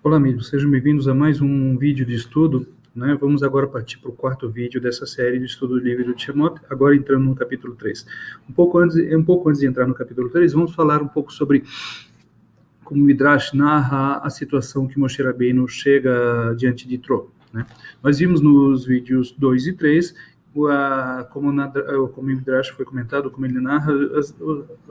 Olá, amigos, sejam bem-vindos a mais um vídeo de estudo, né? Vamos agora partir para o quarto vídeo dessa série de estudo do livro de Shemot, agora entrando no capítulo 3. Um pouco antes de entrar no capítulo 3, vamos falar um pouco sobre como o Midrash narra a situação que Moshe Rabbeinu chega diante de Yitro, né? Nós vimos nos vídeos 2 e 3 como o Midrash foi comentado, como ele narra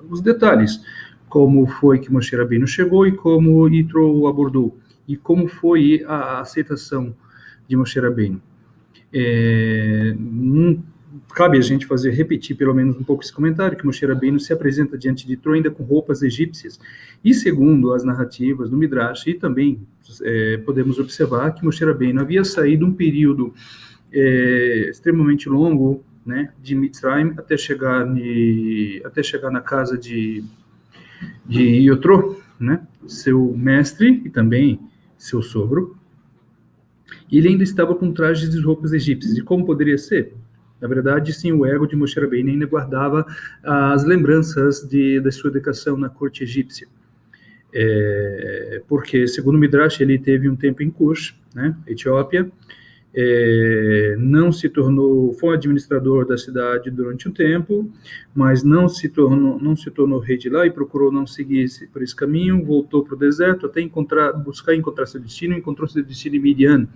os detalhes, como foi que Moshe Rabbeinu chegou e como Yitro o abordou, e como foi a aceitação de Moshe Rabbeinu. Cabe a gente repetir pelo menos um pouco esse comentário, que Moshe Rabbeinu se apresenta diante de Yitro ainda com roupas egípcias. E segundo as narrativas do Midrash, e também podemos observar que Moshe Rabbeinu havia saído um período extremamente longo, né, de Mitzrayim até chegar na casa de Yitro, né, seu mestre e também seu sogro. E ele ainda estava com trajes e roupas egípcias. E como poderia ser? Na verdade, sim, o ego de Moshe Rabbeinu ainda guardava as lembranças da sua educação na corte egípcia. Porque, segundo o Midrash, ele teve um tempo em Cush, né, Etiópia, não se tornou, foi administrador da cidade durante um tempo, mas não se tornou rei de lá e procurou não seguir por esse caminho, voltou para o deserto até buscar encontrar seu destino, encontrou seu destino em Midian.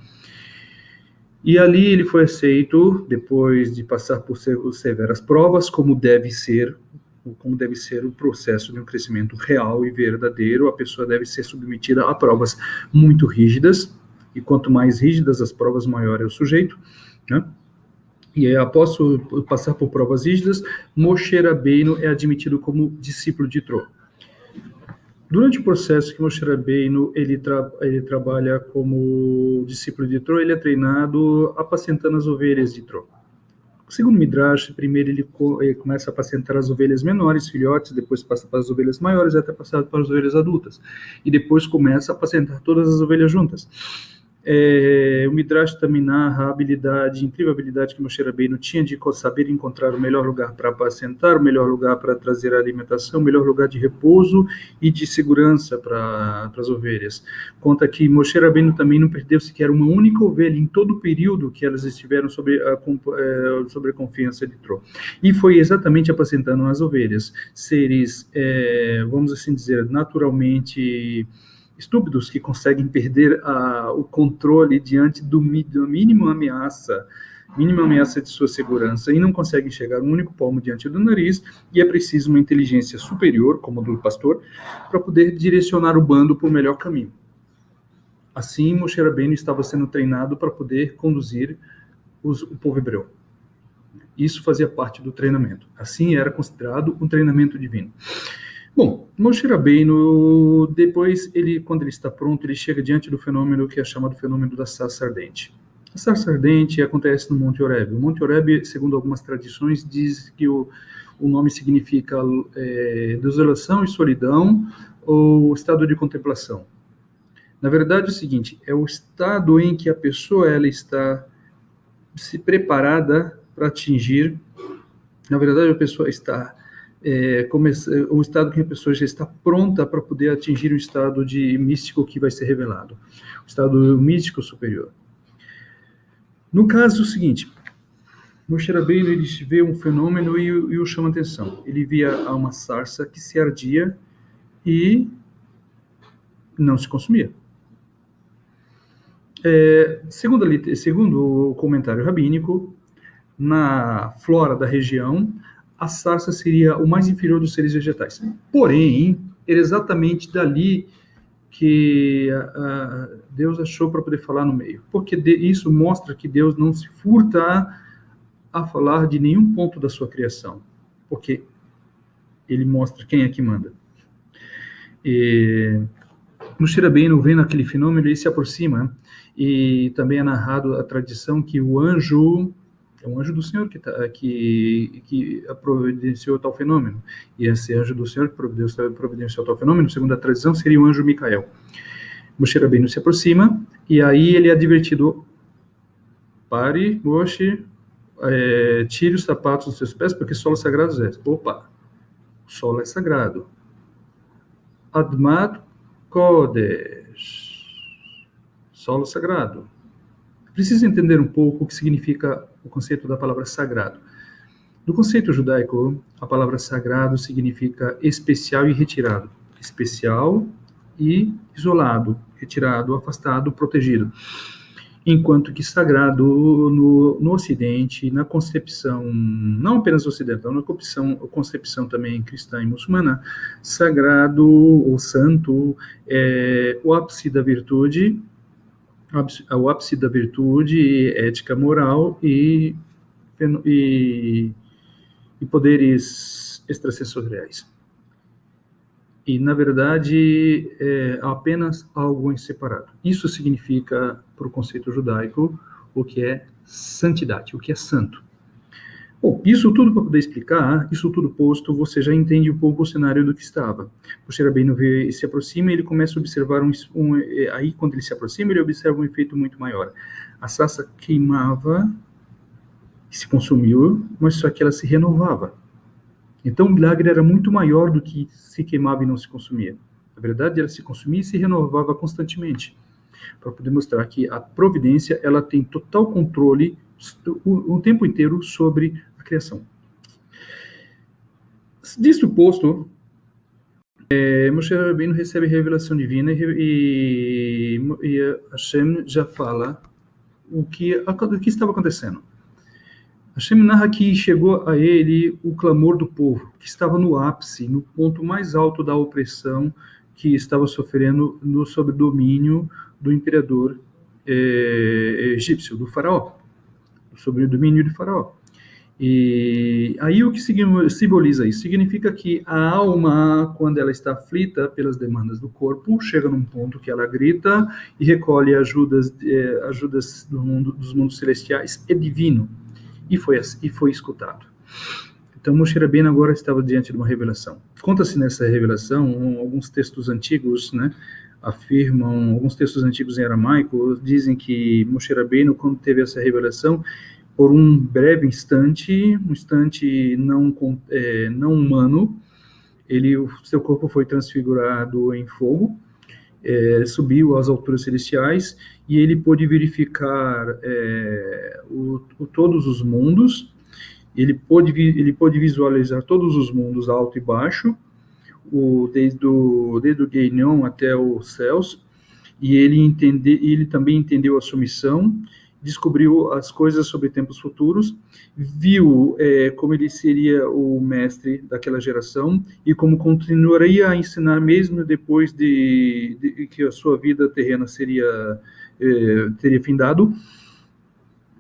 E ali ele foi aceito, depois de passar por severas provas, como deve ser o processo de um crescimento real e verdadeiro. A pessoa deve ser submetida a provas muito rígidas, e quanto mais rígidas as provas, maior é o sujeito, né? E após passar por provas rígidas, Moshe Rabbeinu é admitido como discípulo de Yitro. Durante o processo que Moshe Rabbeinu ele trabalha como discípulo de Yitro, ele é treinado apacentando as ovelhas de Yitro. Segundo Midrash, primeiro ele começa a apacentar as ovelhas menores, filhotes, depois passa para as ovelhas maiores, até passar para as ovelhas adultas. E depois começa a apacentar todas as ovelhas juntas. O Midrash também narra a incrível habilidade que Moshe Rabbeinu tinha de saber encontrar o melhor lugar para apacentar, o melhor lugar para trazer a alimentação, o melhor lugar de repouso e de segurança para as ovelhas. Conta que Moshe Rabbeinu também não perdeu sequer uma única ovelha em todo o período que elas estiveram sobre a confiança de Yitro. E foi exatamente apacentando as ovelhas, seres, vamos assim dizer, naturalmente estúpidos, que conseguem perder o controle diante da mínima ameaça de sua segurança, e não conseguem chegar um único palmo diante do nariz, e é preciso uma inteligência superior, como a do pastor, para poder direcionar o bando para o melhor caminho. Assim, Moshe Rabbeinu estava sendo treinado para poder conduzir o povo hebreu. Isso fazia parte do treinamento. Assim, era considerado um treinamento divino. Bom, Moshe Rabbeinu, depois, quando ele está pronto, ele chega diante do fenômeno que é chamado fenômeno da sarça ardente. A sarça ardente acontece no Monte Horebe. O Monte Horebe, segundo algumas tradições, diz que o nome significa desolação e solidão, ou estado de contemplação. Na verdade, é o seguinte, é o estado em que a pessoa ela está se preparada para atingir. Na verdade, a pessoa está o estado que a pessoa já está pronta para poder atingir o estado de místico que vai ser revelado, o estado místico superior. No caso, o seguinte, Moshe Rabbeinu, ele vê um fenômeno e o chama a atenção. Ele via uma sarça que se ardia e não se consumia. Segundo o comentário rabínico, na flora da região, a sarça seria o mais inferior dos seres vegetais. Porém, era exatamente dali que Deus achou para poder falar no meio. Porque isso mostra que Deus não se furta a falar de nenhum ponto da sua criação. Porque ele mostra quem é que manda. Moshe Rabbeinu, vendo aquele fenômeno, ele se aproxima, e também é narrado a tradição que o anjo do Senhor que providenciou tal fenômeno. E esse anjo do Senhor que providenciou tal fenômeno, segundo a tradição, seria o anjo Micael. Moshe Rabbeinu se aproxima, e aí ele é advertido: pare, Moshe, tire os sapatos dos seus pés, porque solo sagrado é. Opa, o solo é sagrado. Admat Kodesh. solo sagrado. Precisa entender um pouco o que significa o conceito da palavra sagrado. No conceito judaico, a palavra sagrado significa especial e retirado. Especial e isolado, retirado, afastado, protegido. Enquanto que sagrado no Ocidente, na concepção, não apenas ocidental, na concepção também cristã e muçulmana, sagrado ou santo é o ápice da virtude, ética, moral e poderes extrasensoriais. E, na verdade, é apenas algo em separado. Isso significa, para o conceito judaico, o que é santidade, o que é santo. Bom, isso tudo para poder explicar, isso tudo posto, você já entende um pouco o cenário do que estava. Moshe Rabbeinu se aproxima e ele começa a observar aí, quando ele se aproxima, ele observa um efeito muito maior. A sarça queimava, se consumiu, mas só que ela se renovava. Então, o milagre era muito maior do que se queimava e não se consumia. Na verdade, ela se consumia e se renovava constantemente, para poder mostrar que a providência ela tem total controle o tempo inteiro sobre a criação. Disto posto, Moshe Rabbeinu recebe a revelação divina e Hashem já fala o que estava acontecendo. Hashem narra que chegou a ele o clamor do povo, que estava no ápice, no ponto mais alto da opressão que estava sofrendo sob o domínio do imperador egípcio, do faraó, sob o domínio de faraó. E aí o que simboliza isso? Significa que a alma, quando ela está aflita pelas demandas do corpo, chega num ponto que ela grita e recolhe ajudas dos mundos celestiais e divino. E foi escutado. Então, Moshe Rabbeinu agora estava diante de uma revelação. Conta-se nessa revelação, alguns textos antigos, né, alguns textos antigos em aramaico, dizem que Moshe Rabbeinu, quando teve essa revelação, por um breve instante, um instante não humano, o seu corpo foi transfigurado em fogo, subiu às alturas celestiais e ele pôde verificar todos os mundos, ele pôde visualizar todos os mundos, alto e baixo, desde o Guénon até os céus, e ele também entendeu a sua missão, descobriu as coisas sobre tempos futuros, viu como ele seria o mestre daquela geração e como continuaria a ensinar mesmo depois de que a sua vida terrena teria findado.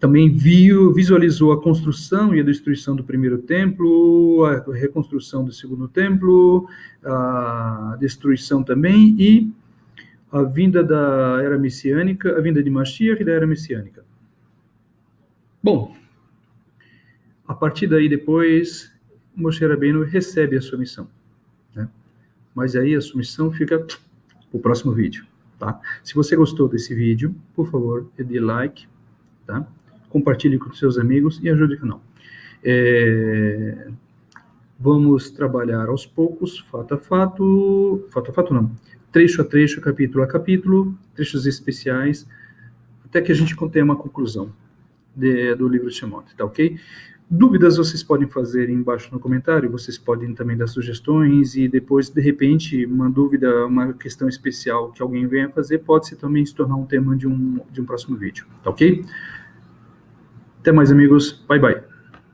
Também visualizou a construção e a destruição do primeiro templo, a reconstrução do segundo templo, a destruição também e a vinda da era messiânica, a vinda de Mashiach e da era messiânica. Bom, a partir daí depois, Moshe Rabbeinu recebe a sua missão, né? Mas aí a sua missão fica para o próximo vídeo, tá? Se você gostou desse vídeo, por favor, dê like, tá? Compartilhe com seus amigos e ajude o canal. Vamos trabalhar aos poucos, fato a fato não, trecho a trecho, capítulo a capítulo, trechos especiais, até que a gente tenha uma conclusão do livro de Shemot, tá ok? Dúvidas vocês podem fazer embaixo no comentário, vocês podem também dar sugestões e depois, de repente, uma dúvida, uma questão especial que alguém venha fazer, pode também se tornar um tema de um próximo vídeo, tá ok? Até mais, amigos. Bye, bye.